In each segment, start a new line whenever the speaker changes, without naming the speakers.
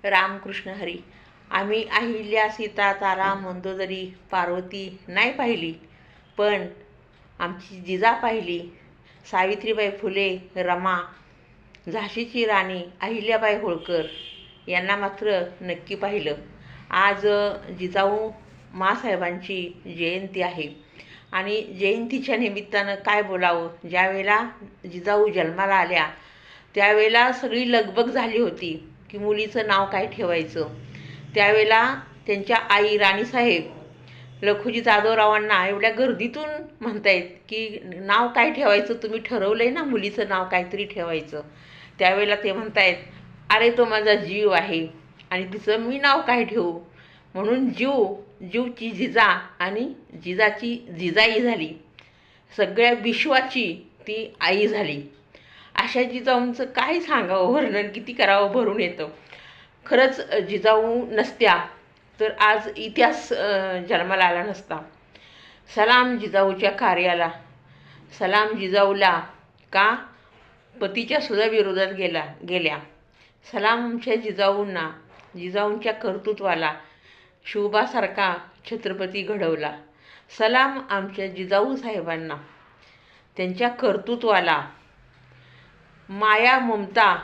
रामकृष्ण हरी. आम्ही अहिल्या सीता तारा मंदोदरी पार्वती नाही पाहिली, पण आमची जिजा पाहिली. सावित्रीबाई फुले, रमा, झाशीची राणी अहिल्याबाई होळकर यांना मात्र नक्की पाहिलं. आज जिजाऊ माँसाहेबांची जयंती आहे आणि जयंतीच्या निमित्तानं काय बोलावं. ज्यावेळेला जिजाऊ जन्माला आल्या त्यावेळेला सगळी लगबग झाली होती की मुलीचं नाव काय ठेवायचं. त्यावेळेला त्यांच्या आई राणीसाहेब लखुजी जाधवरावांना एवढ्या गर्दीतून म्हणतायत की नाव काय ठेवायचं, तुम्ही ठरवलंय ना मुलीचं नाव काहीतरी ठेवायचं. त्यावेळेला ते म्हणतायत, अरे तो माझा जीव आहे आणि तिचं मी नाव काय ठेवू. म्हणून जीवची जिजा आणि जिजाची जिजाई झाली, सगळ्या विश्वाची ती आई झाली. अशा जिजाऊंचं काय सांगावं, वर्णन किती करावं, भरून येतं. खरंच जिजाऊ नसत्या तर आज इतिहास जन्माला आला नसता. सलाम जिजाऊच्या कार्याला, सलाम जिजाऊला का पतीच्या सुद्धा विरोधात गेल्या. सलाम आमच्या जिजाऊंना, जिजाऊंच्या कर्तृत्वाला, शिवबासारखा छत्रपती घडवला. सलाम आमच्या जिजाऊ साहेबांना, त्यांच्या कर्तृत्वाला, माया ममता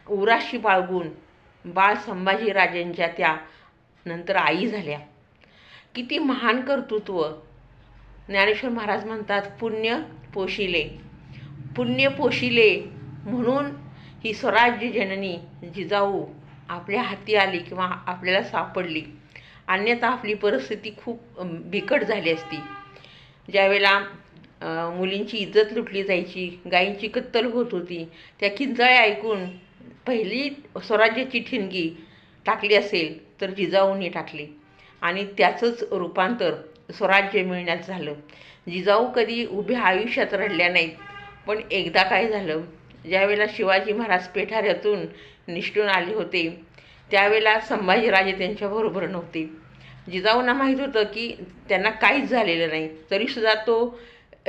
उराशी बाळगून बाळ संभाजीराजेंच्या त्या नंतर आई झाल्या. किती महान कर्तृत्व. ज्ञानेश्वर महाराज म्हणतात, पुण्य पोशिले म्हणून ही स्वराज्य जननी जिजाऊ आपल्या हाती आली किंवा आपल्याला सापडली. अन्यथा आपली परिस्थिती खूप बिकट झाली असती. ज्यावेळेला मुलींची इज्जत लुटली जायची, गायींची कत्तल होत होती, त्या किंचाळ्या ऐकून पहिली स्वराज्याची ठिणगी टाकली असेल तर जिजाऊंनी टाकली आणि त्याचंच रूपांतर स्वराज्य मिळण्यात झालं. जिजाऊ कधी उभ्या आयुष्यात रडल्या नाहीत, पण एकदा काय झालं, ज्यावेळेला शिवाजी महाराज पेठाऱ्यातून निष्ठून आले होते त्यावेळेला संभाजीराजे त्यांच्याबरोबर नव्हते. जिजाऊंना माहीत होतं की त्यांना काहीच झालेलं नाही, तरीसुद्धा तो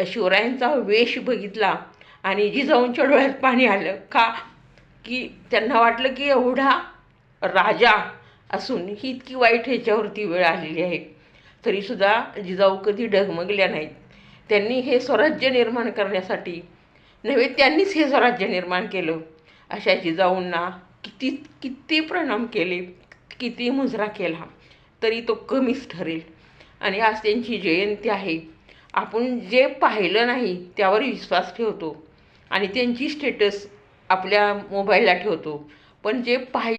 शिवरायांचा वेश बघितला आणि जिजाऊंच्या डोळ्यात पाणी आलं. का की त्यांना वाटलं की एवढा राजा असून ही इतकी वाईट ह्याच्यावरती वेळ आलेली आहे. तरीसुद्धा जिजाऊ कधी डगमगल्या नाहीत. त्यांनी हे स्वराज्य निर्माण करण्यासाठी नव्हे, त्यांनीच हे स्वराज्य निर्माण केलं. अशा जिजाऊंना किती प्रणाम केले, किती मुजरा केला तरी तो कमीच ठरेल. आणि आज त्यांची जयंती आहे. आपण जे पाहिलं नाही त्यावर विश्वास ठेवतो आणि त्यांची स्टेटस आपल्या मोबाईलला ठेवतो, पण जे